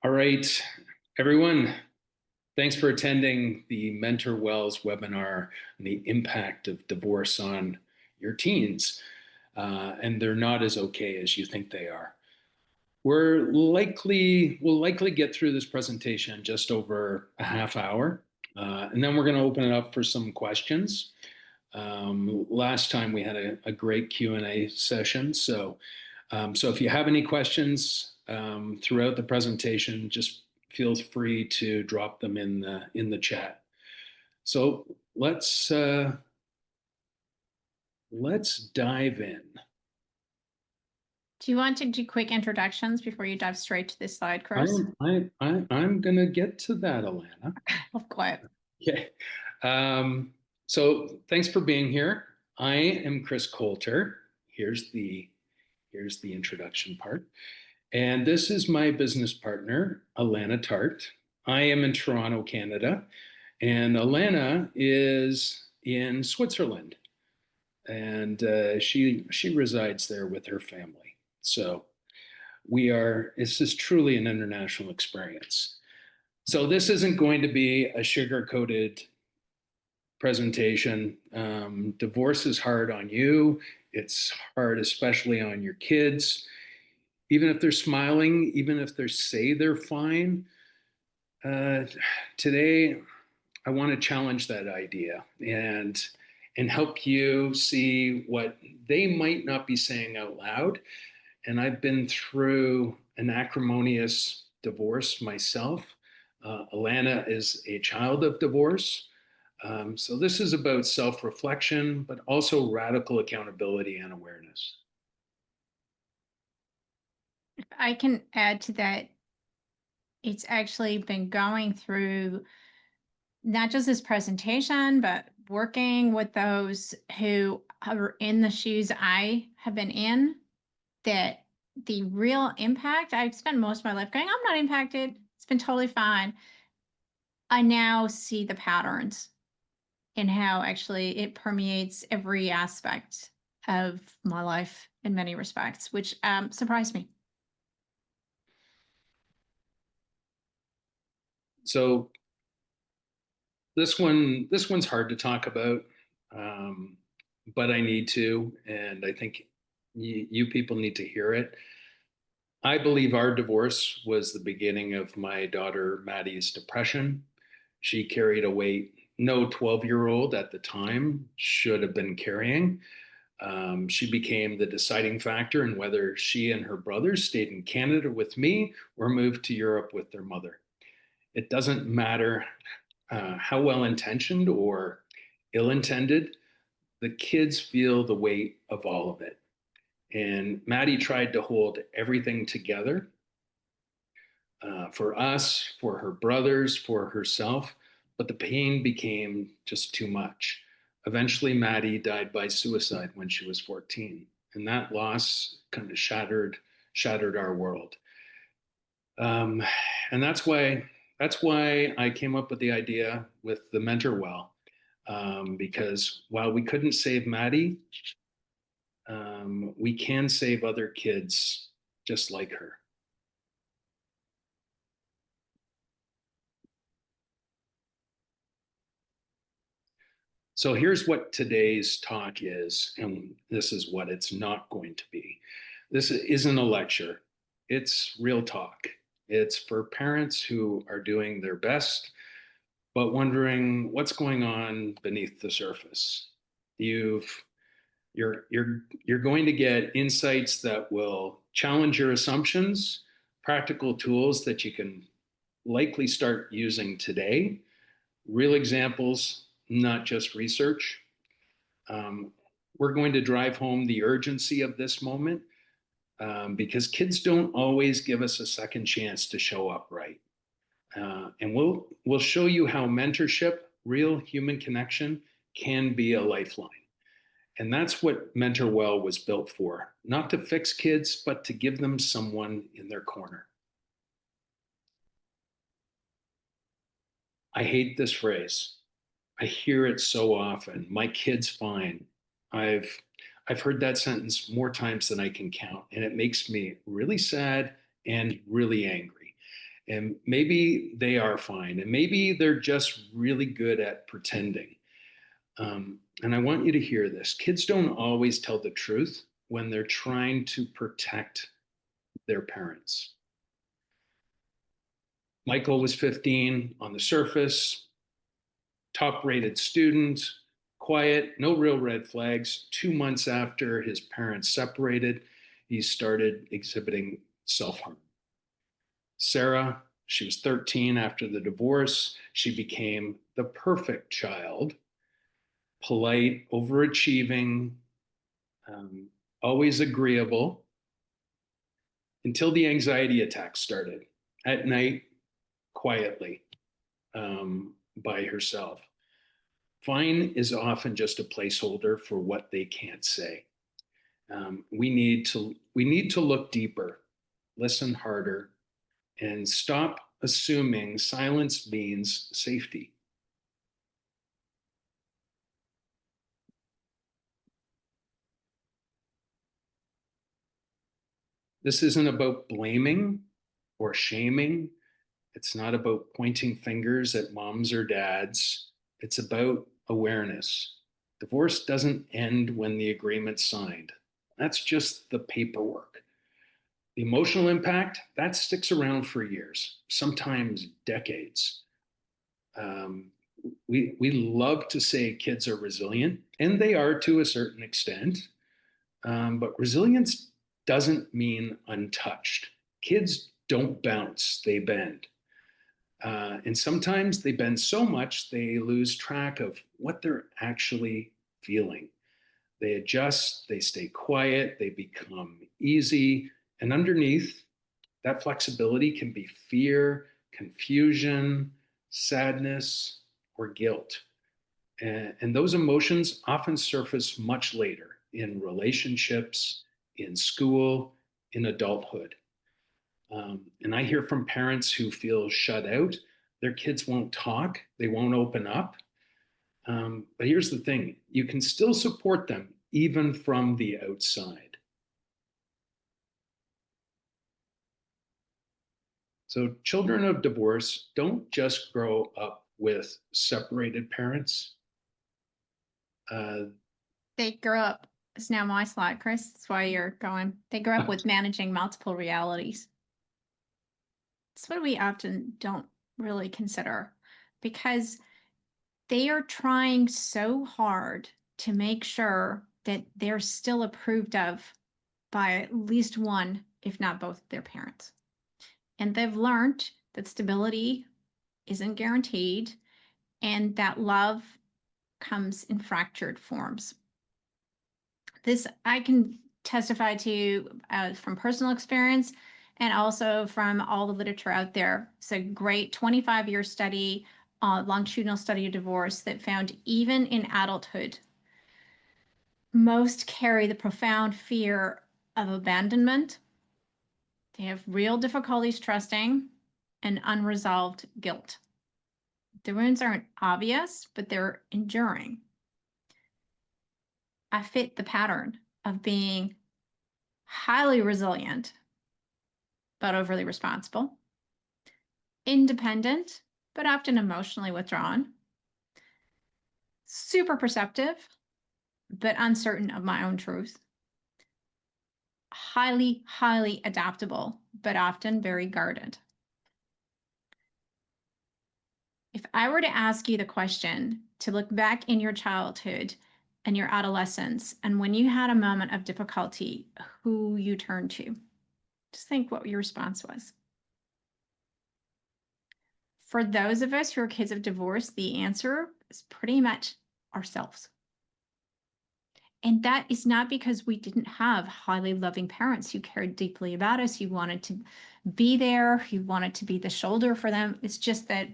All right, everyone, thanks for attending the Mentor Wells webinar on the impact of divorce on your teens. And they're not as okay as you think they are. We'll likely get through this presentation in just over a half hour. And then we're going to open it up for some questions. Last time we had a great Q&A session. So if you have any questions throughout the presentation, just feel free to drop them in the chat. So let's dive in. Do you want to do quick introductions before you dive straight to this slide, Chris? I'm gonna get to that, Alana. Of course. Okay. So thanks for being here. I am Chris Coulter. Here's the introduction part. And this is my business partner, Alana Tart. I am in Toronto, Canada, and Alana is in Switzerland, and she resides there with her family. So this is truly an international experience. So this isn't going to be a sugar-coated presentation. Divorce is hard on you. It's hard, especially on your kids. Even if they're smiling, even if they say they're fine, today I want to challenge that idea and help you see what they might not be saying out loud. And I've been through an acrimonious divorce myself. Alana is a child of divorce. So this is about self-reflection, but also radical accountability and awareness. If I can add to that, it's actually been going through not just this presentation, but working with those who are in the shoes I have been in, that the real impact, I've spent most of my life going, I'm not impacted. It's been totally fine. I now see the patterns in how actually it permeates every aspect of my life in many respects, which surprised me. So this one's hard to talk about, but I need to, and I think you people need to hear it. I believe our divorce was the beginning of my daughter Maddie's depression. She carried a weight no 12-year-old at the time should have been carrying. She became the deciding factor in whether she and her brothers stayed in Canada with me or moved to Europe with their mother. It doesn't matter how well intentioned or ill intended, the kids feel the weight of all of it. And Maddie tried to hold everything together for us, for her brothers, for herself, but the pain became just too much. Eventually, Maddie died by suicide when she was 14, and that loss kind of shattered our world. And that's why I came up with the idea with the Mentor Well, because while we couldn't save Maddie, we can save other kids just like her. So here's what today's talk is, and this is what it's not going to be. This isn't a lecture, it's real talk. It's for parents who are doing their best, but wondering what's going on beneath the surface. You're going to get insights that will challenge your assumptions, practical tools that you can likely start using today, real examples, not just research. We're going to drive home the urgency of this moment because kids don't always give us a second chance to show up right. And we'll show you how mentorship, real human connection, can be a lifeline. And that's what Mentor Well was built for, not to fix kids, but to give them someone in their corner. I hate this phrase. I hear it so often. My kid's fine. I've heard that sentence more times than I can count, and it makes me really sad and really angry. And maybe they are fine, and maybe they're just really good at pretending. And I want you to hear this. Kids don't always tell the truth when they're trying to protect their parents. Michael was 15 on the surface, top rated student, quiet, no real red flags. 2 months after his parents separated, he started exhibiting self harm. Sarah, she was 13 after the divorce. She became the perfect child, polite, overachieving, um, always agreeable, until the anxiety attacks started at night, quietly, by herself. Fine is often just a placeholder for what they can't say. We need to look deeper, listen harder, and stop assuming silence means safety. This isn't about blaming or shaming. It's not about pointing fingers at moms or dads. It's about awareness. Divorce doesn't end when the agreement's signed. That's just the paperwork. The emotional impact, that sticks around for years, sometimes decades. Um, we love to say kids are resilient, and they are to a certain extent. But resilience doesn't mean untouched. Kids don't bounce, they bend. And sometimes they bend so much they lose track of what they're actually feeling. They adjust, they stay quiet, they become easy. And underneath that flexibility can be fear, confusion, sadness, or guilt. And those emotions often surface much later in relationships, in school, in adulthood. And I hear from parents who feel shut out. Their kids won't talk, they won't open up. But here's the thing, you can still support them even from the outside. So, children of divorce don't just grow up with separated parents. Uh, They grow up, it's now my slide, Chris. That's why you're going. They grow up with managing multiple realities. It's what we often don't really consider because they are trying so hard to make sure that they're still approved of by at least one, if not both, of their parents. And they've learned that stability isn't guaranteed and that love comes in fractured forms. This I can testify to from personal experience and also from all the literature out there. It's a great 25-year study, longitudinal study of divorce that found even in adulthood, most carry the profound fear of abandonment. They have real difficulties trusting and unresolved guilt. The wounds aren't obvious, but they're enduring. I fit the pattern of being highly resilient, but overly responsible, independent, but often emotionally withdrawn, super perceptive, but uncertain of my own truth, highly, highly adaptable, but often very guarded. If I were to ask you the question to look back in your childhood and your adolescence, and when you had a moment of difficulty, who you turned to, just think what your response was. For those of us who are kids of divorce, the answer is pretty much ourselves. And that is not because we didn't have highly loving parents who cared deeply about us, who wanted to be there, who wanted to be the shoulder for them. It's just that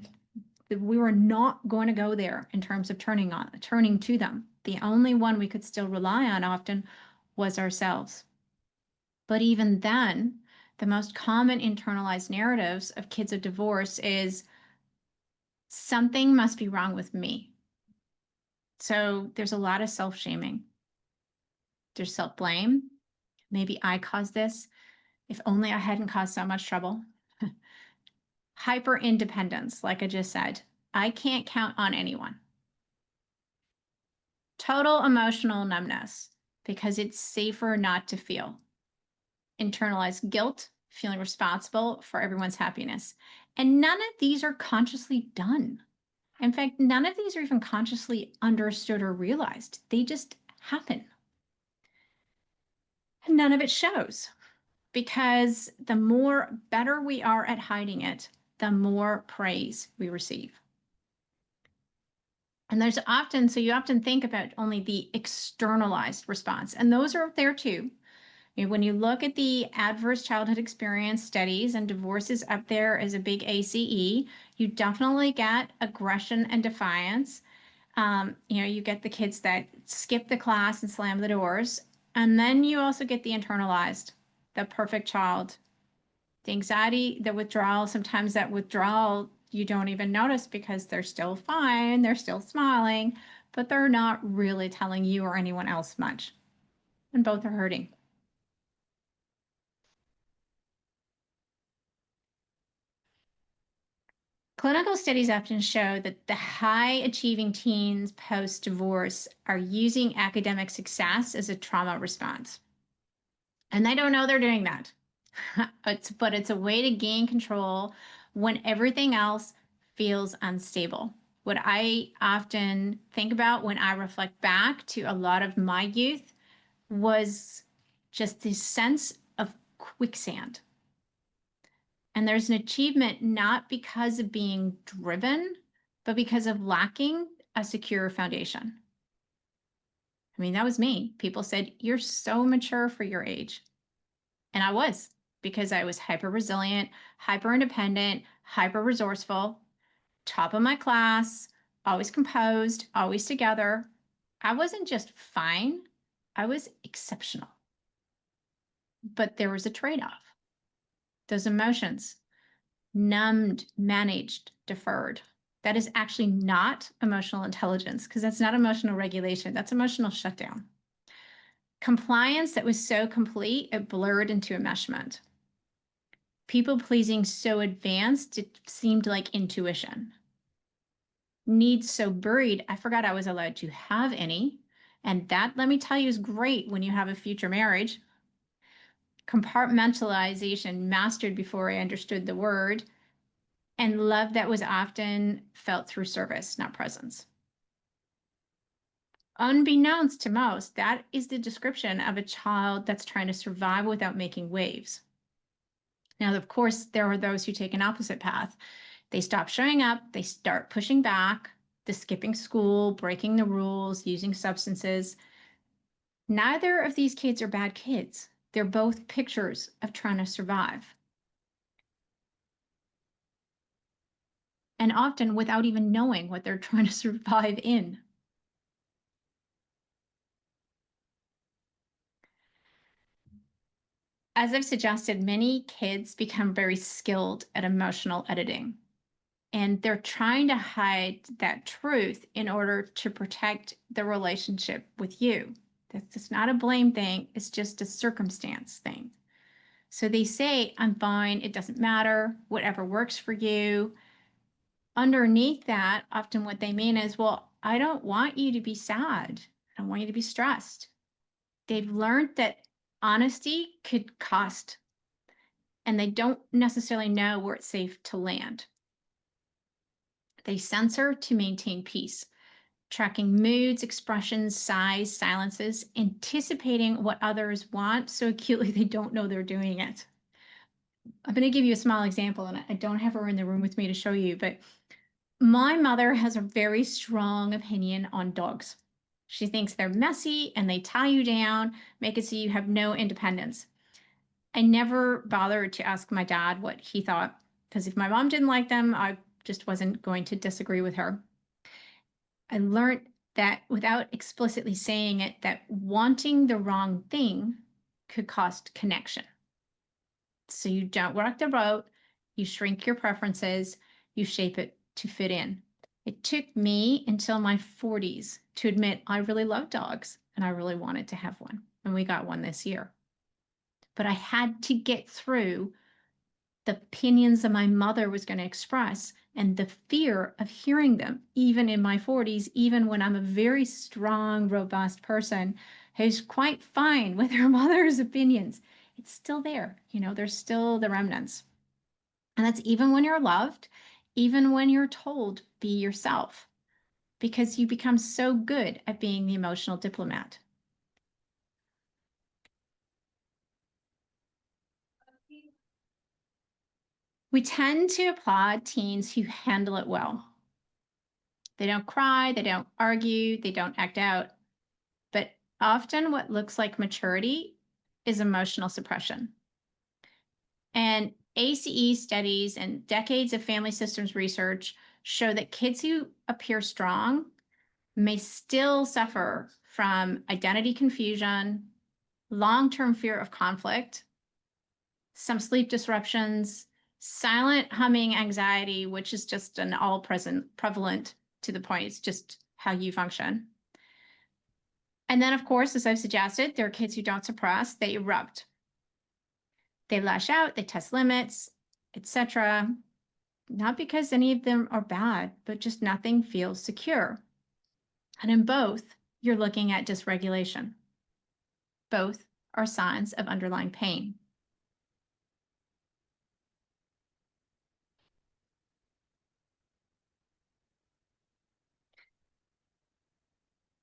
we were not going to go there in terms of turning to them. The only one we could still rely on often was ourselves. But even then, the most common internalized narratives of kids of divorce is something must be wrong with me. So there's a lot of self-shaming. There's self-blame. Maybe I caused this. If only I hadn't caused so much trouble. Hyper independence, like I just said. I can't count on anyone. Total emotional numbness because it's safer not to feel. Internalized guilt, feeling responsible for everyone's happiness. And none of these are consciously done. In fact, none of these are even consciously understood or realized. They just happen. And none of it shows because the more better we are at hiding it, the more praise we receive. And there's often, so you often think about only the externalized response, and those are there too. When you look at the adverse childhood experience studies, and divorce is up there as a big ACE, you definitely get aggression and defiance. You get the kids that skip the class and slam the doors. And then you also get the internalized, the perfect child, the anxiety, the withdrawal. Sometimes that withdrawal you don't even notice because they're still fine, they're still smiling, but they're not really telling you or anyone else much. And both are hurting. Clinical studies often show that the high achieving teens post divorce are using academic success as a trauma response. And they don't know they're doing that. But it's a way to gain control when everything else feels unstable. What I often think about when I reflect back to a lot of my youth was just this sense of quicksand. And there's an achievement not because of being driven, but because of lacking a secure foundation. I mean, that was me. People said, "You're so mature for your age." And I was, because I was hyper resilient, hyper independent, hyper resourceful, top of my class, always composed, always together. I wasn't just fine, I was exceptional. But there was a trade off. Those emotions, numbed, managed, deferred. That is actually not emotional intelligence because that's not emotional regulation. That's emotional shutdown. Compliance that was so complete, it blurred into enmeshment. People pleasing so advanced, it seemed like intuition. Needs so buried, I forgot I was allowed to have any. And that, let me tell you, is great when you have a future marriage. Compartmentalization mastered before I understood the word. And love that was often felt through service, not presence. Unbeknownst to most, that is the description of a child that's trying to survive without making waves. Now, of course, there are those who take an opposite path. They stop showing up, they start pushing back, the skipping school, breaking the rules, using substances. Neither of these kids are bad kids. They're both pictures of trying to survive. And often without even knowing what they're trying to survive in. As I've suggested, many kids become very skilled at emotional editing. And they're trying to hide that truth in order to protect the relationship with you. That's not a blame thing, it's just a circumstance thing. So they say, "I'm fine, it doesn't matter, whatever works for you." Underneath that, often what they mean is, "Well, I don't want you to be sad. I don't want you to be stressed." They've learned that honesty could cost, and they don't necessarily know where it's safe to land. They censor to maintain peace, tracking moods, expressions, sighs, silences, anticipating what others want so acutely they don't know they're doing it. I'm going to give you a small example, and I don't have her in the room with me to show you, but my mother has a very strong opinion on dogs. She thinks they're messy and they tie you down, make it so you have no independence. I never bothered to ask my dad what he thought, because if my mom didn't like them, I just wasn't going to disagree with her. I learned that without explicitly saying it, that wanting the wrong thing could cost connection. So you don't rock the boat, you shrink your preferences, you shape it to fit in. It took me until my 40s to admit I really love dogs and I really wanted to have one. And we got one this year. But I had to get through the opinions that my mother was going to express, and the fear of hearing them, even in my 40s, even when I'm a very strong, robust person who's quite fine with her mother's opinions. It's still there. There's still the remnants. And that's even when you're loved, even when you're told, be yourself, because you become so good at being the emotional diplomat. We tend to applaud teens who handle it well. They don't cry, they don't argue, they don't act out. But often what looks like maturity is emotional suppression. And ACE studies and decades of family systems research show that kids who appear strong may still suffer from identity confusion, long-term fear of conflict, some sleep disruptions, silent humming anxiety, which is just an all-present prevalent to the point. It's just how you function. And then, of course, as I've suggested, there are kids who don't suppress, they erupt. They lash out, they test limits, etc. Not because any of them are bad, but just nothing feels secure. And in both, you're looking at dysregulation. Both are signs of underlying pain.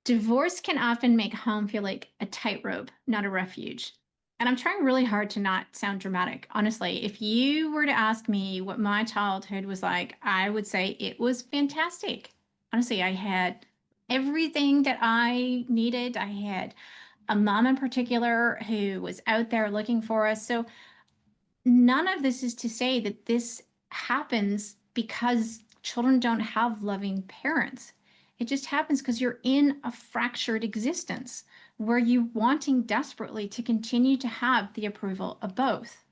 Divorce can often make home feel like a tightrope, not a refuge. And I'm trying really hard to not sound dramatic. Honestly, if you were to ask me what my childhood was like, I would say it was fantastic. Honestly, I had everything that I needed. I had a mom in particular who was out there looking for us. So none of this is to say that this happens because children don't have loving parents. It just happens because you're in a fractured existence where you're wanting desperately to continue to have the approval of both.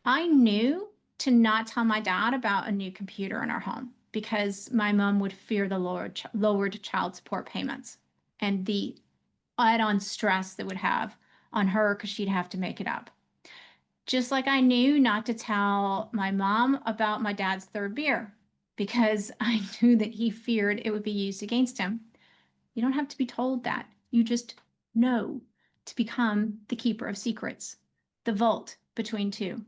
I knew to not tell my dad about a new computer in our home because my mom would fear the lowered child support payments and the add-on stress that would have on her because she'd have to make it up. Just like I knew not to tell my mom about my dad's third beer because I knew that he feared it would be used against him. You don't have to be told that. You just know to become the keeper of secrets, the vault between two,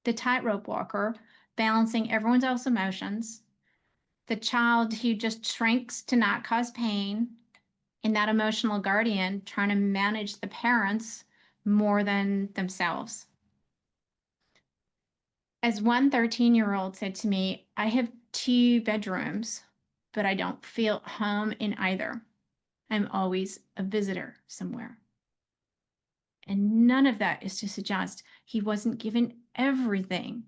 the tightrope walker balancing everyone else's emotions, the child who just shrinks to not cause pain, and that emotional guardian trying to manage the parents more than themselves. As one 13-year-old said to me, I have 2 bedrooms, but I don't feel home in either. I'm always a visitor somewhere. And none of that is to suggest he wasn't given everything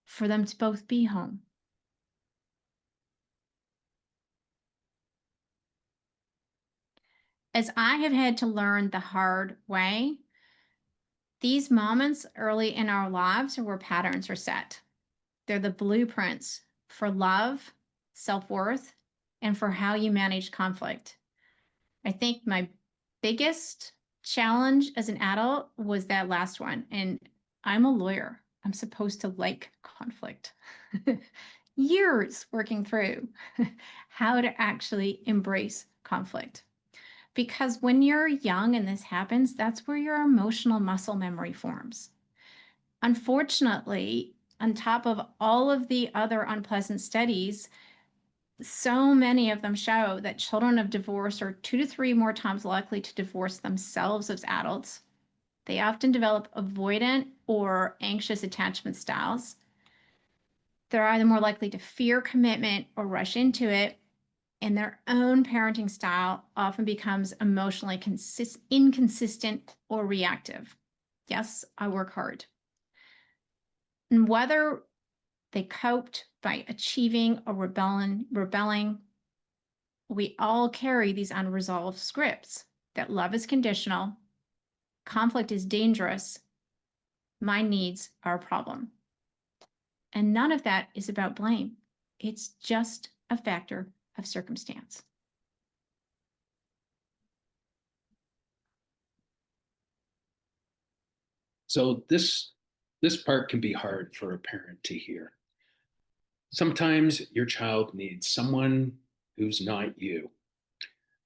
for them to both be home. As I have had to learn the hard way, these moments early in our lives are where patterns are set. They're the blueprints for love, self-worth, and for how you manage conflict. I think my biggest challenge as an adult was that last one. And I'm a lawyer. I'm supposed to like conflict. Years working through how to actually embrace conflict. Because when you're young and this happens, that's where your emotional muscle memory forms. Unfortunately, on top of all of the other unpleasant studies, so many of them show that children of divorce are 2 to 3 more times likely to divorce themselves as adults. They often develop avoidant or anxious attachment styles. They're either more likely to fear commitment or rush into it, and their own parenting style often becomes emotionally inconsistent or reactive. Yes, I work hard. And whether they coped by achieving or rebelling, we all carry these unresolved scripts that love is conditional, conflict is dangerous, my needs are a problem. And none of that is about blame. It's just a factor of circumstance. So this This part can be hard for a parent to hear. Sometimes your child needs someone who's not you,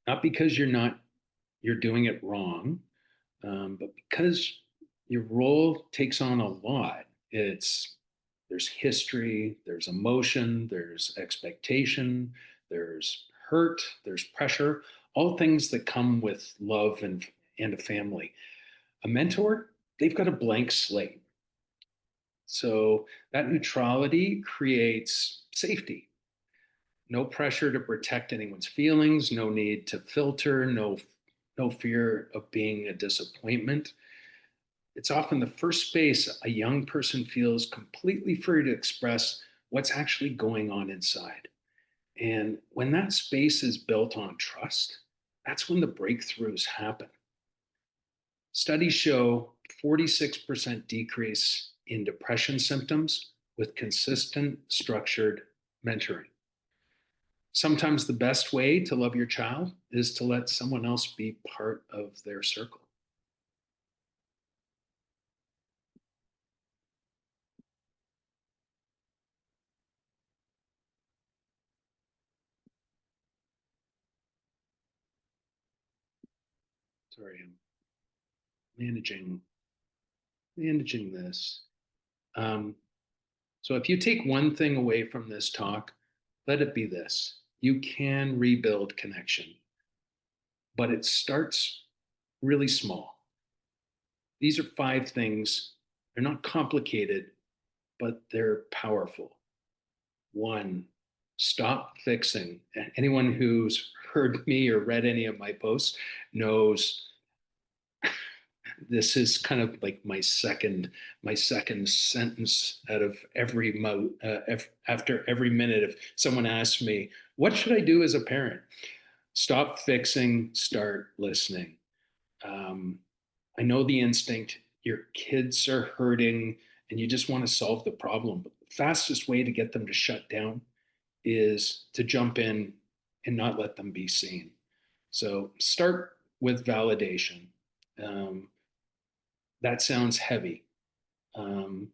not because you're doing it wrong, but because your role takes on a lot. There's history, there's emotion, there's expectation, there's hurt, there's pressure, all things that come with love and a family. A mentor, they've got a blank slate. So that neutrality creates safety. No pressure to protect anyone's feelings, no need to filter, no fear of being a disappointment. It's often the first space a young person feels completely free to express what's actually going on inside. And when that space is built on trust, that's when the breakthroughs happen. Studies show 46% decrease in depression symptoms with consistent, structured mentoring. Sometimes the best way to love your child is to let someone else be part of their circle. Sorry, I'm managing managing this. Um, so if you take one thing away from this talk, let it be this: you can rebuild connection, but it starts really small. These are 5 things. They're not complicated, but they're powerful. One, stop fixing. Anyone who's heard me or read any of my posts knows this is kind of like my second sentence out of every after every minute. If someone asks me, what should I do as a parent? Stop fixing, start listening. um, I know the instinct. Your kids are hurting and you just want to solve the problem, but the fastest way to get them to shut down is to jump in and not let them be seen. So start with validation. um, that sounds heavy. Um,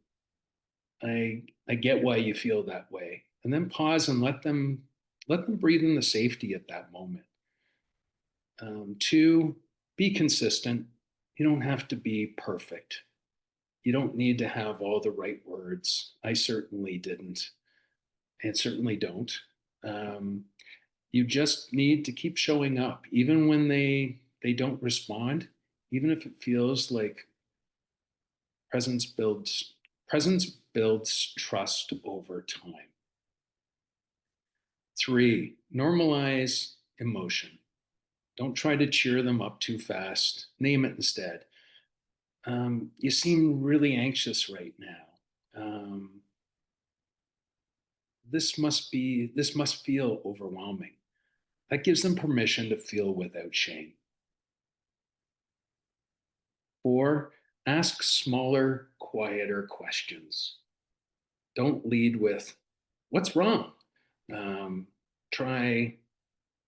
I get why you feel that way, and then pause and let them breathe in the safety of that moment. 2, be consistent. You don't have to be perfect. You don't need to have all the right words. I certainly didn't, and certainly don't. Um, you just need to keep showing up, even when they don't respond, even if it feels like presence builds presence builds trust over time. 3, normalize emotion. Don't try to cheer them up too fast. Name it instead. You seem really anxious right now. This must feel overwhelming. That gives them permission to feel without shame. 4, ask smaller, quieter questions. Don't lead with, what's wrong? Um, Try,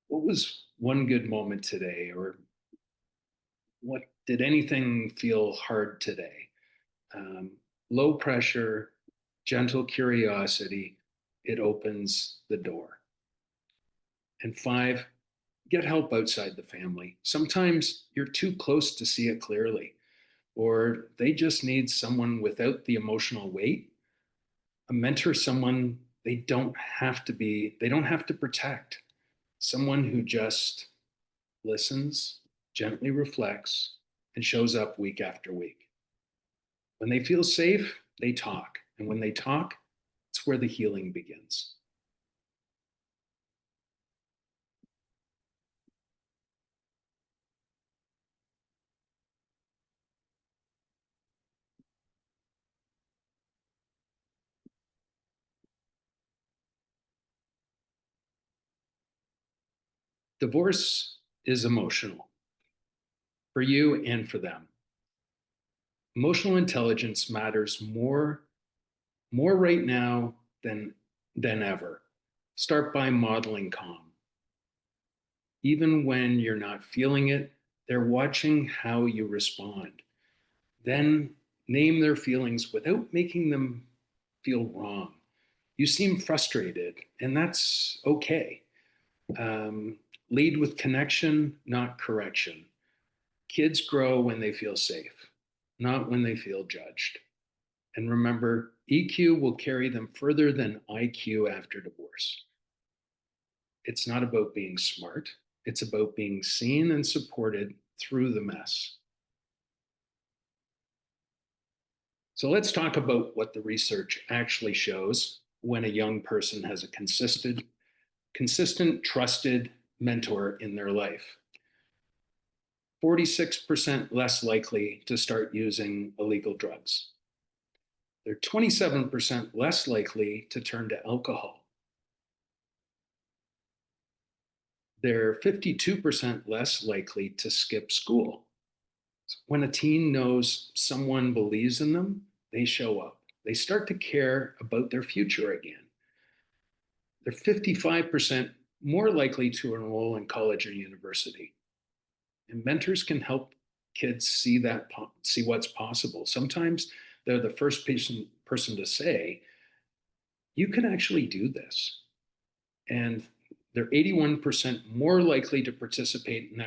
what was one good moment today? Or what did anything feel hard today? Um, Low pressure, gentle curiosity, it opens the door. And 5, get help outside the family. Sometimes you're too close to see it clearly, or they just need someone without the emotional weight. A mentor, someone they don't have to protect, someone who just listens, gently reflects, and shows up week after week. When they feel safe, they talk. And when they talk, it's where the healing begins. Divorce is emotional for you and for them. Emotional intelligence matters more right now than ever. Start by modeling calm. Even when you're not feeling it, they're watching how you respond. Then name their feelings without making them feel wrong. You seem frustrated, and that's okay. Um, Lead with connection, not correction. Kids grow when they feel safe, not when they feel judged. And remember, EQ will carry them further than IQ after divorce. It's not about being smart, it's about being seen and supported through the mess. So let's talk about what the research actually shows when a young person has a consistent, trusted mentor in their life. 46% less likely to start using illegal drugs. They're 27% less likely to turn to alcohol. They're 52% less likely to skip school. When a teen knows someone believes in them, they show up. They start to care about their future again. They're 55% more likely to enroll in college or university. And mentors can help kids see what's possible. Sometimes they're the first person to say, you can actually do this. And they're 81% more likely to participate in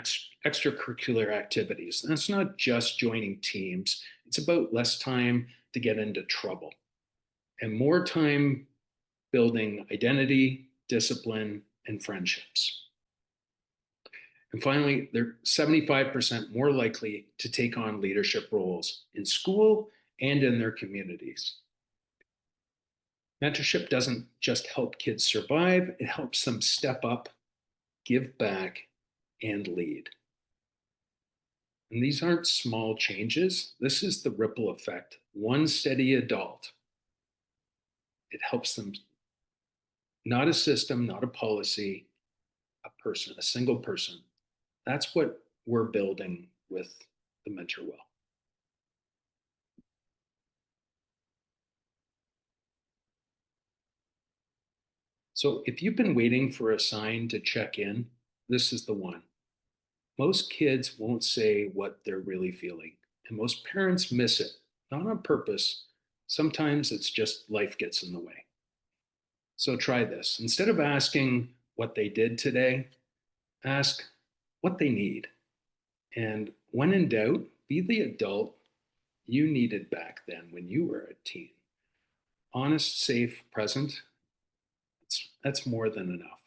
extracurricular activities. And that's not just joining teams, it's about less time to get into trouble and more time building identity, discipline, and friendships. And finally, they're 75% more likely to take on leadership roles in school and in their communities. Mentorship doesn't just help kids survive, it helps them step up, give back, and lead. And these aren't small changes. This is the ripple effect. One steady adult, it helps them, not a system, not a policy, a person, a single person. That's what we're building with the Mentor Well. So if you've been waiting for a sign to check in, this is the one. Most kids won't say what they're really feeling, and most parents miss it, not on purpose. Sometimes it's just life gets in the way. So try this. Instead of asking what they did today, ask what they need. And when in doubt, be the adult you needed back then when you were a teen. Honest, safe, present, that's more than enough.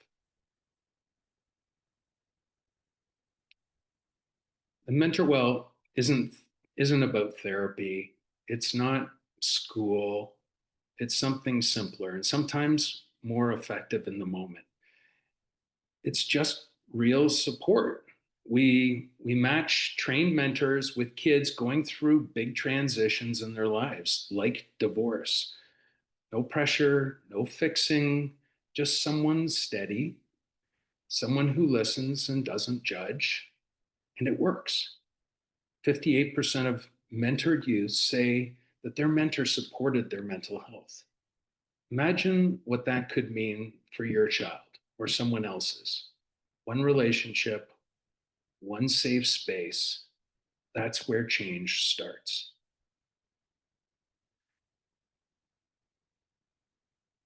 The mentor well isn't about therapy. It's not school. It's something simpler and sometimes more effective in the moment. It's just real support. We match trained mentors with kids going through big transitions in their lives, like divorce. No pressure, no fixing, just someone steady, someone who listens and doesn't judge, and it works. 58% of mentored youth say that their mentor supported their mental health. Imagine what that could mean for your child or someone else's. One relationship, one safe space, that's where change starts.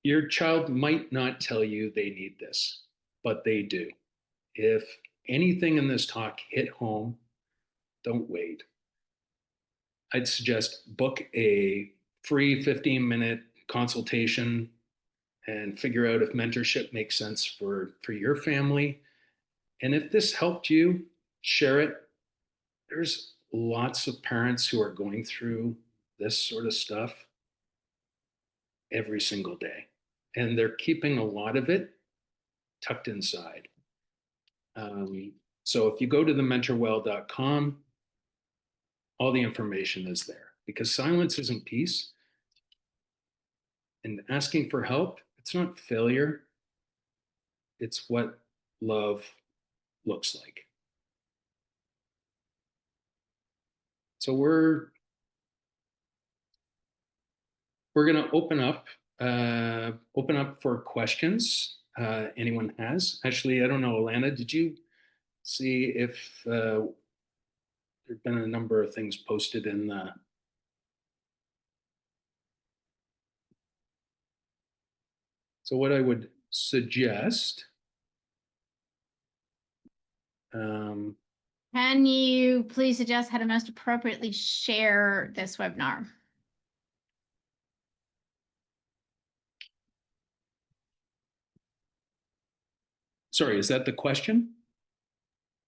Your child might not tell you they need this, but they do. If anything in this talk hit home, don't wait. I'd suggest book a free 15-minute consultation and figure out if mentorship makes sense for your family. And if this helped you, share it. There's lots of parents who are going through this sort of stuff every single day, and they're keeping a lot of it tucked inside. So if you go to thementorwell.com, all the information is there because silence isn't peace. And asking for help, it's not failure, it's what love looks like. So we're going to open up for questions anyone has. Actually, I don't know, Alana, did you see if there've been a number of things posted in the So what I would suggest, um, Can you please suggest how to most appropriately share this webinar? sorry, is that the question?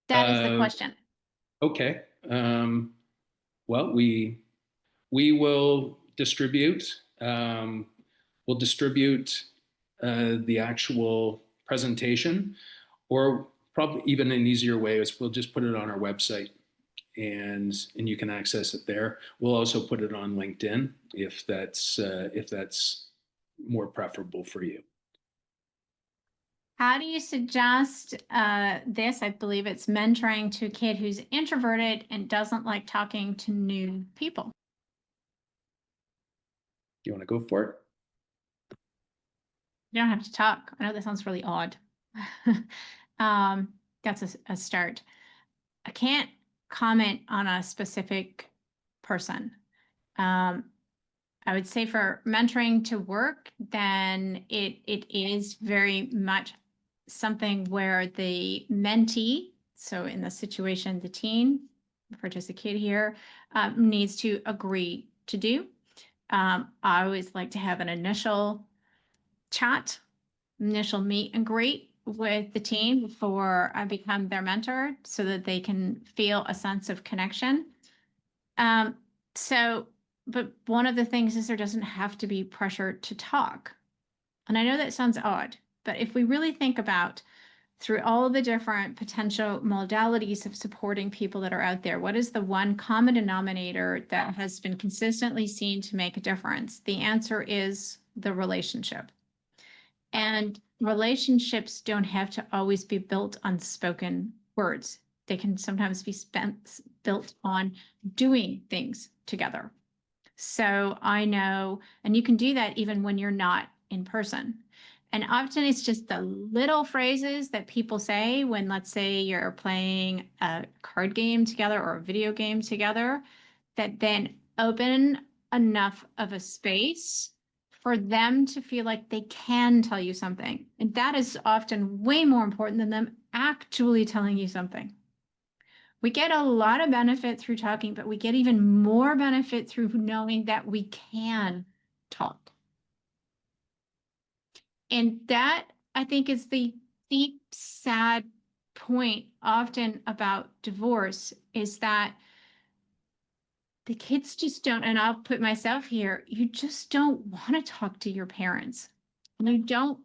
That is the question. Okay. Well, we will distribute. We'll distribute the actual presentation, or probably even an easier way is we'll just put it on our website, and you can access it there. We'll also put it on LinkedIn if that's more preferable for you. How do you suggest this? I believe it's mentoring to a kid who's introverted and doesn't like talking to new people. You want to go for it? You don't have to talk. I know that sounds really odd. That's a start. I can't comment on a specific person. I would say for mentoring to work, then it is very much something where the mentee, so in the situation, the teen, referred to as a kid here, needs to agree to do. I always like to have an initial chat, initial meet and greet with the team before I become their mentor so that they can feel a sense of connection. Um, so, but one of the things is there doesn't have to be pressure to talk. And I know that sounds odd, but if we really think about through all the different potential modalities of supporting people that are out there, what is the one common denominator that has been consistently seen to make a difference? The answer is the relationship. And relationships don't have to always be built on spoken words. They can sometimes be built on doing things together. So I know, and you can do that even when you're not in person. And often it's just the little phrases that people say when, let's say, you're playing a card game together or a video game together, that then open enough of a space for them to feel like they can tell you something. And that is often way more important than them actually telling you something. We get a lot of benefit through talking, but we get even more benefit through knowing that we can talk. And that, I think, is the deep, sad point often about divorce is that the kids just don't, and I'll put myself here, you just don't want to talk to your parents. And you don't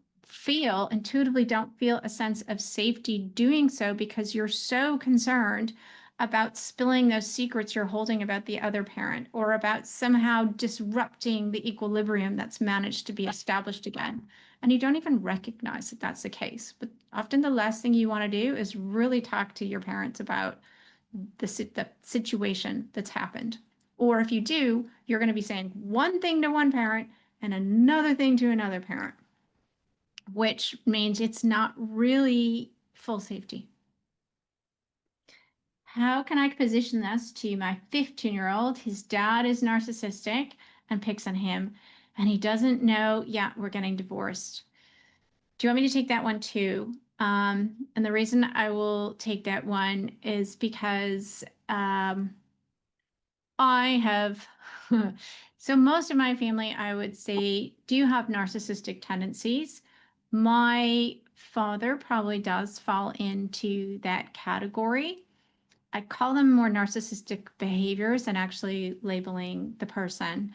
intuitively don't feel a sense of safety doing so because you're so concerned about spilling those secrets you're holding about the other parent or about somehow disrupting the equilibrium that's managed to be established again. And you don't even recognize that that's the case. But often the last thing you want to do is really talk to your parents about the situation that's happened. Or if you do, you're going to be saying one thing to one parent and another thing to another parent, which means it's not really full safety. How can I position this to my 15-year-old? His dad is narcissistic and picks on him, and he doesn't know, yeah, we're getting divorced. Do you want me to take that one too? And the reason I will take that one is because I have, so most of my family, I would say, do have narcissistic tendencies. My father probably does fall into that category. I call them more narcissistic behaviors than actually labeling the person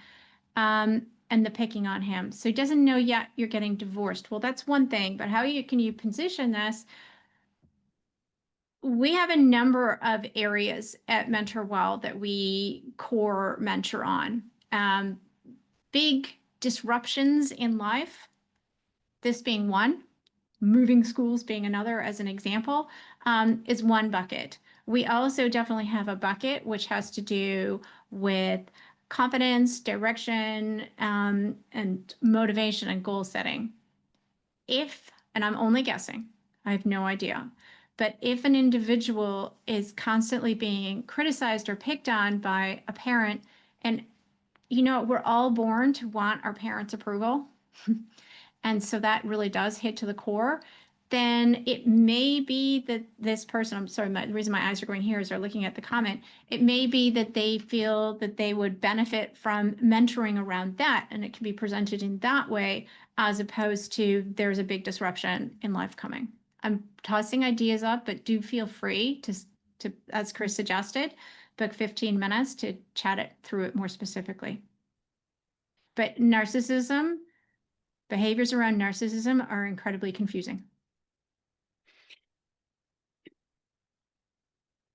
and the picking on him. So he doesn't know yet you're getting divorced. Well, that's one thing, but can you position this? We have a number of areas at Mentor Well that we core mentor on. Big disruptions in life, this being one, moving schools being another as an example, is one bucket. We also definitely have a bucket which has to do with confidence, direction, and motivation and goal setting. And I'm only guessing, I have no idea, but if an individual is constantly being criticized or picked on by a parent, and we're all born to want our parents' approval. and so that really does hit to the core, then it may be that this person, I'm sorry, the reason my eyes are going here is they're looking at the comment. It may be that they feel that they would benefit from mentoring around that, and it can be presented in that way, as opposed to there's a big disruption in life coming. I'm tossing ideas up, but do feel free to, as Chris suggested, book 15 minutes to chat it through it more specifically. But narcissism, behaviors around narcissism are incredibly confusing.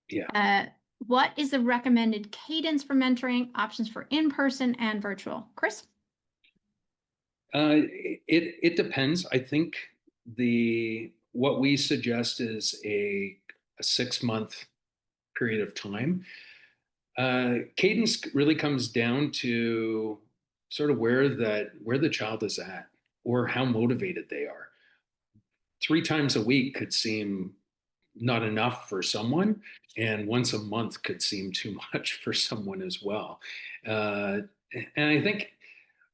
Yeah. What is the recommended cadence for mentoring? Options for in-person and virtual? Chris? It depends. I think what we suggest is a 6 month period of time. Cadence really comes down to sort of where the child is at or how motivated they are. 3 times a week could seem not enough for someone, and once a month could seem too much for someone as well. Uh, and I think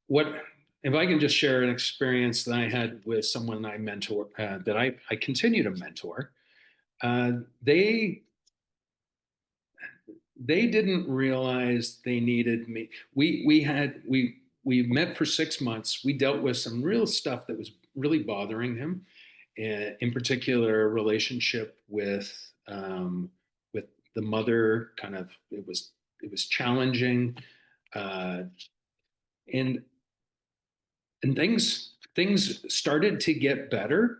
what if I can just share an experience that I had with someone I mentor, that I continue to mentor. Uh, they they didn't realize they needed me. We met for 6 months. We dealt with some real stuff that was really bothering him, in particular, relationship with the mother. Kind of, it was challenging, uh, and and things started to get better.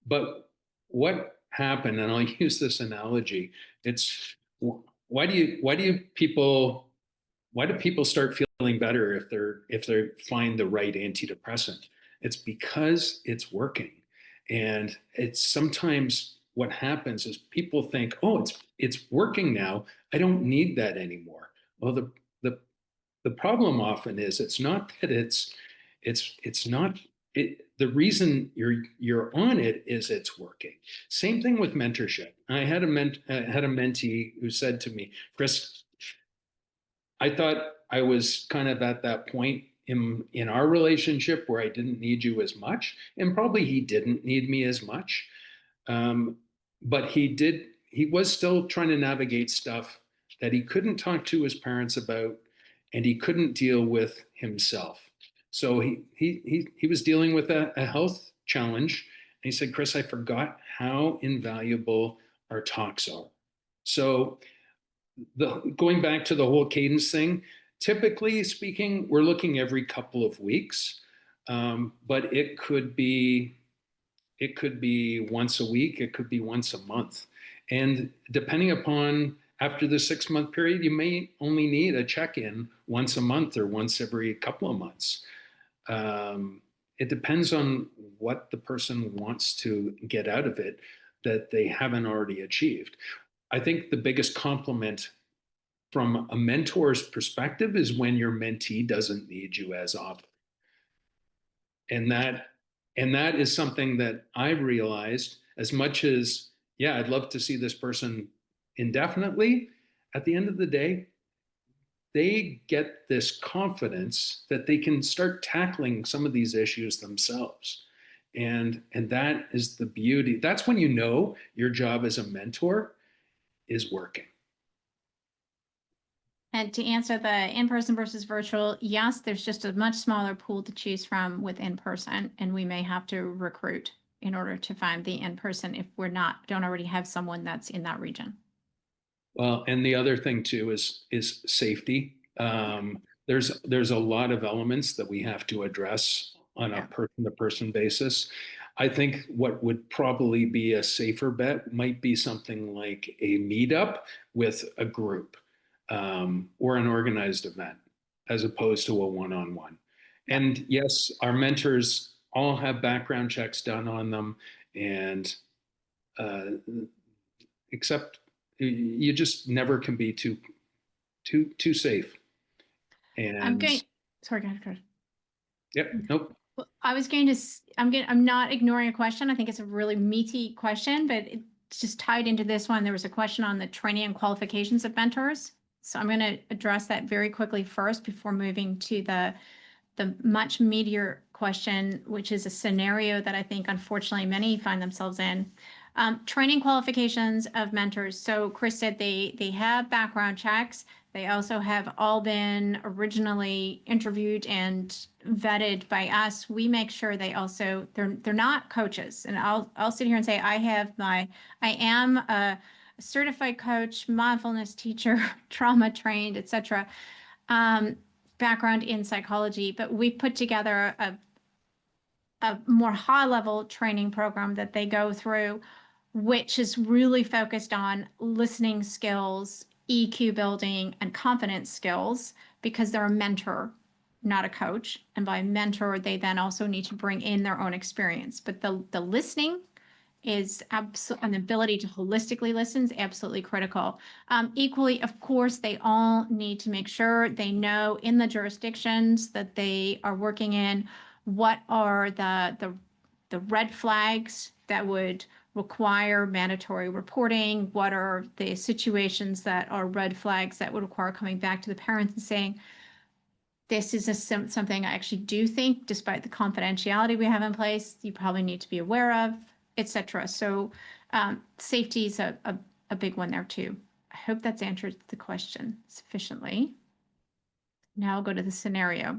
But what happened, and I'll use this analogy, it's why do people start feeling better if they find the right antidepressant? It's because it's working. And it's sometimes what happens is people think, oh, it's working now, I don't need that anymore. Well, the the problem often is it's not that it's not it, the reason you're on it is it's working. Same thing with mentorship. I had a mentee who said to me, Chris, I thought I was kind of at that point in our relationship where I didn't need you as much, and probably he didn't need me as much. um, but he was still trying to navigate stuff that he couldn't talk to his parents about, and he couldn't deal with himself. So he was dealing with a health challenge, and he said, Chris, I forgot how invaluable our talks are. So going back to the whole cadence thing, typically speaking, we're looking every couple of weeks, but it could be once a week, it could be once a month. And depending upon after the 6 month period, you may only need a check in once a month or once every couple of months. It depends on what the person wants to get out of it that they haven't already achieved. I think the biggest compliment from a mentor's perspective is when your mentee doesn't need you as often. And that is something that I've realized. As much as, yeah, I'd love to see this person indefinitely, at the end of the day, they get this confidence that they can start tackling some of these issues themselves. And that is the beauty. That's when you know your job as a mentor is working. And to answer the in-person versus virtual, yes, there's just a much smaller pool to choose from with in-person, and we may have to recruit in order to find the in-person if don't already have someone that's in that region. Well, and the other thing too is safety. There's a lot of elements that we have to address on a Yeah. person-to-person basis. I think what would probably be a safer bet might be something like a meetup with a group, or an organized event, as opposed to a one-on-one. Yeah. And yes, our mentors all have background checks done on them, and uh, except you just never can be too safe. I'm And going, sorry, go ahead. yep, nope. Well, I'm not ignoring a question. I think it's a really meaty question, but it's just tied into this one. There was a question on the training and qualifications of mentors. So I'm going to address that very quickly first before moving to the much meatier question, which is a scenario that I think unfortunately many find themselves in. Training qualifications of mentors. So Chris said they have background checks. They also have all been originally interviewed and vetted by us. We make sure they're not coaches. And I'll sit here and say I am a certified coach, mindfulness teacher, trauma trained, etc. Background in psychology, but we put together a more high level training program that they go through, which is really focused on listening skills, EQ building, and confidence skills, because they're a mentor, not a coach. And by mentor, they then also need to bring in their own experience. But the listening is an ability to holistically listen is absolutely critical. Equally, of course, they all need to make sure they know in the jurisdictions that they are working in what are the red flags that would require mandatory reporting, what are the situations that are red flags that would require coming back to the parents and saying, this is something I actually do think, despite the confidentiality we have in place, you probably need to be aware of, etc. So safety is a big one there too. I hope that's answered the question sufficiently. Now I'll go to the scenario.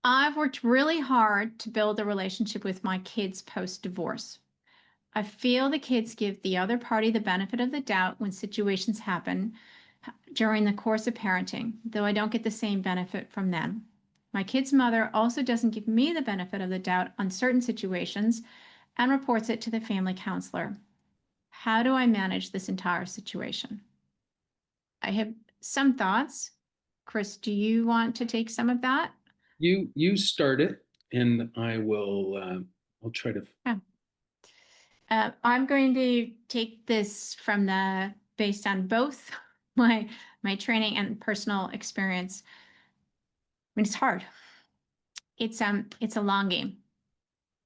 I've worked really hard to build a relationship with my kids post-divorce. I feel the kids give the other party the benefit of the doubt when situations happen during the course of parenting, though I don't get the same benefit from them. My kid's mother also doesn't give me the benefit of the doubt on certain situations and reports it to the family counselor. How do I manage this entire situation? I have some thoughts. Chris, do you want to take some of that? You start it, and I'll try to. Yeah. I'm going to take this based on both my training and personal experience. I mean, it's hard. It's a long game.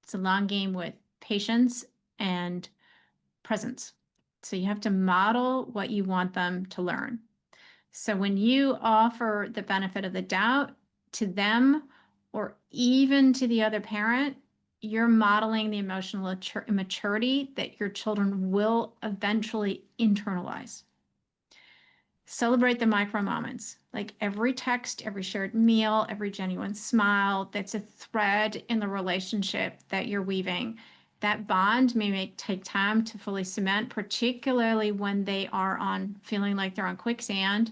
It's a long game with patience and presence. So you have to model what you want them to learn. So when you offer the benefit of the doubt to them or even to the other parent, you're modeling the emotional immaturity that your children will eventually internalize. Celebrate the micro moments, like every text, every shared meal, every genuine smile. That's a thread in the relationship that you're weaving. That bond may take time to fully cement, particularly when they are feeling like they're on quicksand,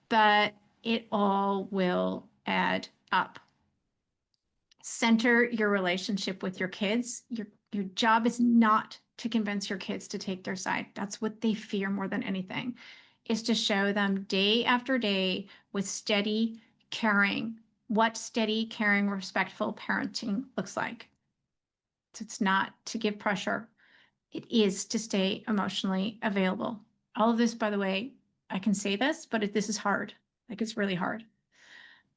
but it all will add up. Center your relationship with your kids. Your job is not to convince your kids to take their side. That's what they fear more than anything, is to show them day after day with steady caring, what steady, caring, respectful parenting looks like. So it's not to give pressure. It is to stay emotionally available. All of this, by the way, I can say this, but this is hard. Like, it's really hard.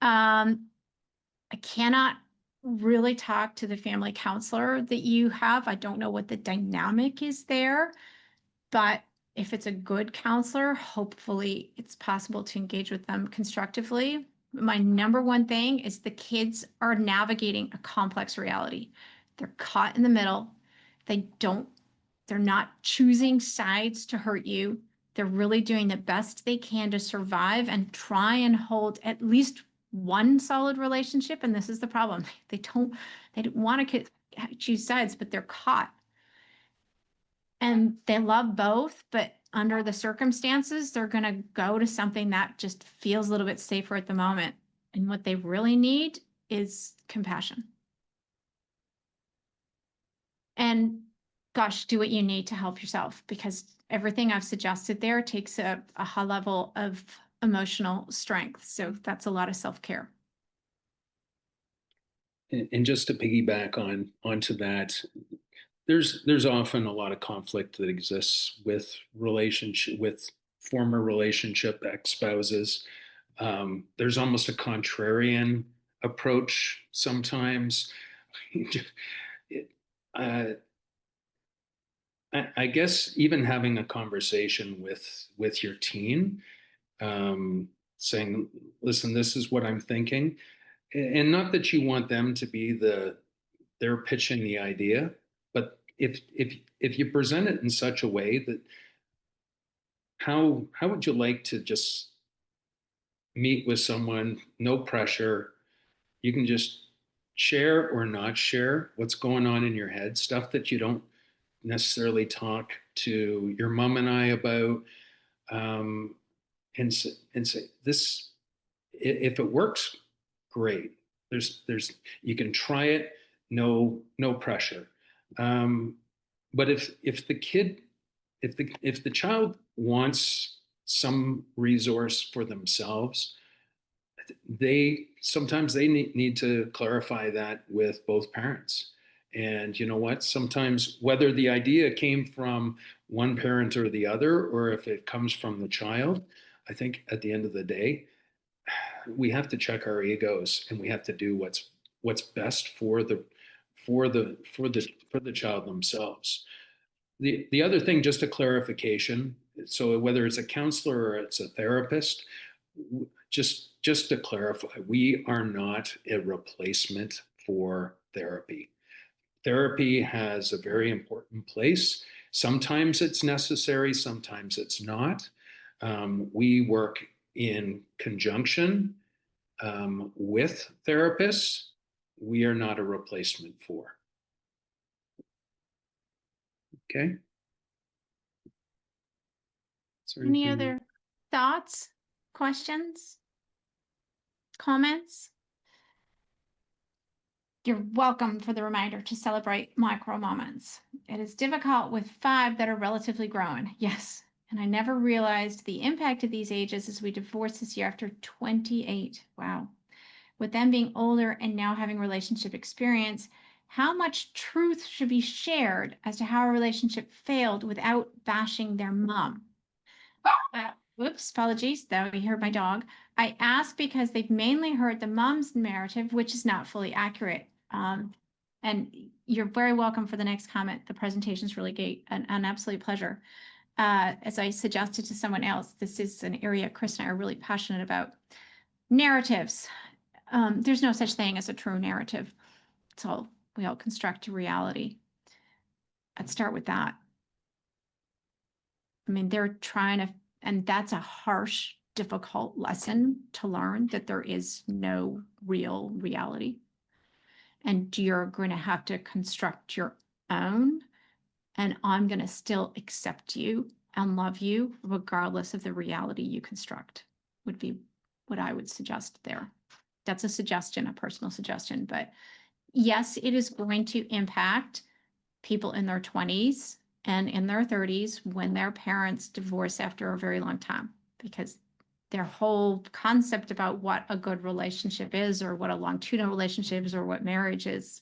I cannot really talk to the family counselor that you have. I don't know what the dynamic is there, but if it's a good counselor, hopefully it's possible to engage with them constructively. My number one thing is the kids are navigating a complex reality. They're caught in the middle. They're not choosing sides to hurt you. They're really doing the best they can to survive and try and hold at least one solid relationship. And this is the problem. They don't want to choose sides, but they're caught. And they love both, but under the circumstances, they're going to go to something that just feels a little bit safer at the moment. And what they really need is compassion. And gosh, do what you need to help yourself, because everything I've suggested there takes a high level of emotional strength. So that's a lot of self-care. And just to piggyback onto that, there's often a lot of conflict that exists with former relationship ex-spouses. There's almost a contrarian approach sometimes. uh, I guess even having a conversation with your teen, saying, "Listen, this is what I'm thinking. and not that you want them to be they're pitching the idea, but if you present it in such a way that how would you like to just meet with someone, no pressure, you can just share or not share what's going on in your head, stuff that you don't necessarily talk to your mom and I about, um, and say this, if it works, great. There's you can try it, no pressure. Um, but if the kid, if the child wants some resource for themselves, they sometimes they need to clarify that with both parents. And you know what, sometimes whether the idea came from one parent or the other, or if it comes from the child, I think at the end of the day we have to check our egos, and we have to do what's best for the child themselves. The other thing, just a clarification, so whether it's a counselor or it's a therapist, just to clarify, we are not a replacement for therapy. Therapy has a very important place. Sometimes it's necessary, sometimes it's not. We work in conjunction with therapists. We are not a replacement for. Okay. Is there Any anything? other thoughts, questions, comments? You're welcome for the reminder to celebrate micro moments. It is difficult with 5 that are relatively grown. Yes. And I never realized the impact of these ages as we divorced this year after 28. Wow. With them being older and now having relationship experience, how much truth should be shared as to how a relationship failed without bashing their mom? Whoops, apologies, though you heard my dog. I ask because they've mainly heard the mom's narrative, which is not fully accurate. And you're very welcome for the next comment. The presentation is really great, an absolute pleasure. As I suggested to someone else, this is an area Chris and I are really passionate about. Narratives. There's no such thing as a true narrative. We all construct a reality. I'd start with that. I mean, they're trying to, and that's a harsh, difficult lesson to learn, that there is no real reality. And you're going to have to construct your own. And I'm going to still accept you and love you regardless of the reality you construct, would be what I would suggest there. That's a suggestion, a personal suggestion. But yes, it is going to impact people in their 20s and in their 30s when their parents divorce after a very long time, because their whole concept about what a good relationship is, or what a longitudinal relationship is, or what marriage is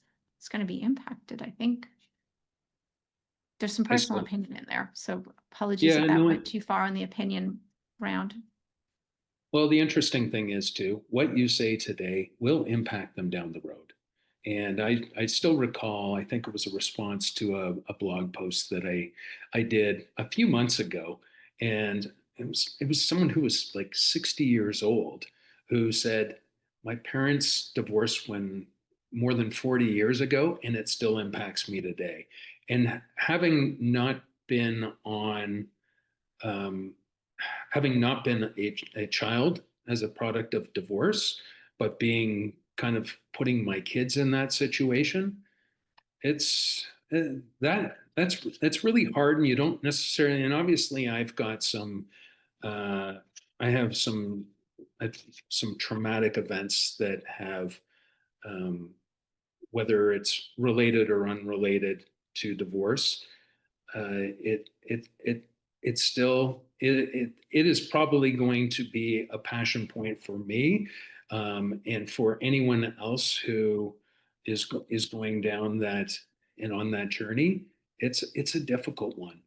going to be impacted. I think there's some I personal still, opinion in there. So apologies yeah, if that no. went too far on the opinion round. Well, the interesting thing is too, what you say today will impact them down the road. And I still recall, I think it was a response to a blog post that I did a few months ago. And it was someone who was like 60 years old who said, my parents divorced when more than 40 years ago, and it still impacts me today. And been on um, having not been a child as a product of divorce, but being kind of putting my kids in that situation, it's that's really hard, and you don't necessarily. And obviously, uh, I have some traumatic events that have, um, whether it's related or unrelated to divorce, it's still it is probably going to be a passion point for me, and for anyone else who is going down that and on that journey. It's a difficult one.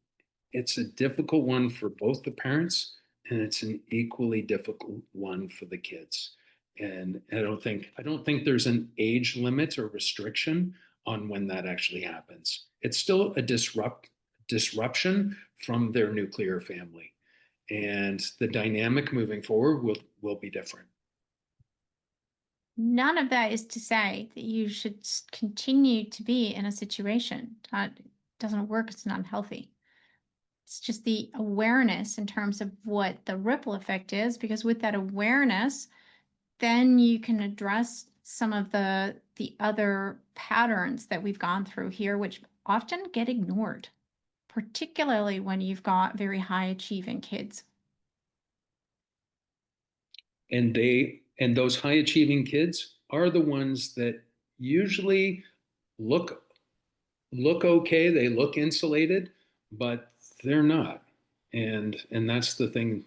It's a difficult one for both the parents, and it's an equally difficult one for the kids. And I don't think there's an age limit or restriction on when that actually happens. It's still a disruption from their nuclear family, and the dynamic moving forward will be different. None of that is to say that you should continue to be in a situation that doesn't work, it's not healthy. It's just the awareness in terms of what the ripple effect is, because with that awareness, then you can address some of the other patterns that we've gone through here, which often get ignored, particularly when you've got very high achieving kids. And those high achieving kids are the ones that usually look okay, they look insulated, but they're not. And that's the thing.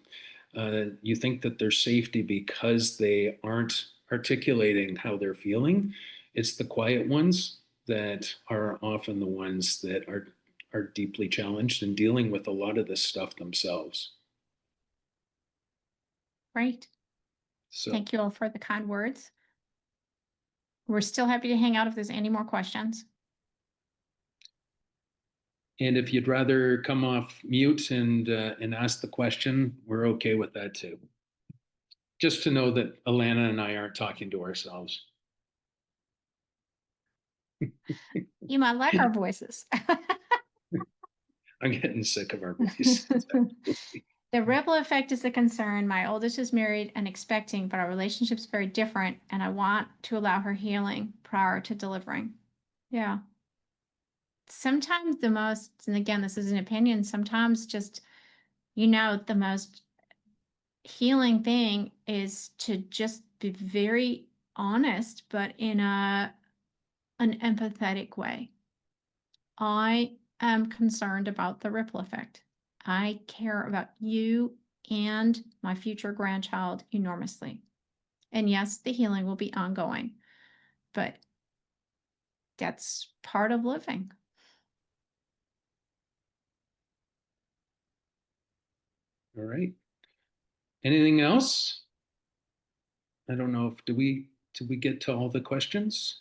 You think that they're safety because they aren't articulating how they're feeling. It's the quiet ones that are often the ones that are deeply challenged and dealing with a lot of this stuff themselves. Right. So, Thank you all for the kind words. We're still happy to hang out if there's any more questions. and if you'd rather come off mute and ask the question, we're okay with that too. Just to know that Alana and I aren't talking to ourselves. You might like our voices. I'm getting sick of our voice. The ripple effect is the concern. My oldest is married and expecting, but our relationship's very different, and I want to allow her healing prior to delivering. Yeah. Sometimes the most, and again, this is an opinion, sometimes just, the most healing thing is to just be very honest, but in an empathetic way. I am concerned about the ripple effect. I care about you and my future grandchild enormously. And yes, the healing will be ongoing, but that's part of living. All right. Anything else? I don't know if did we get to all the questions?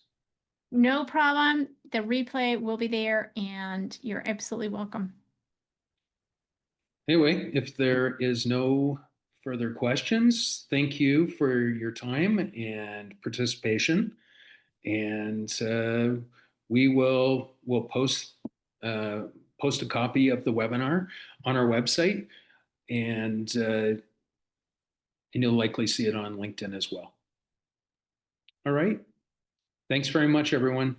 No problem. The replay will be there and you're absolutely welcome. Anyway, if there is no further questions, thank you for your time and participation. And we'll post a copy of the webinar on our website, and you'll likely see it on LinkedIn as well. All right. Thanks very much, everyone.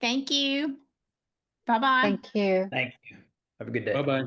Thank you. Bye-bye. Thank you. Thank you. Have a good day. Bye-bye.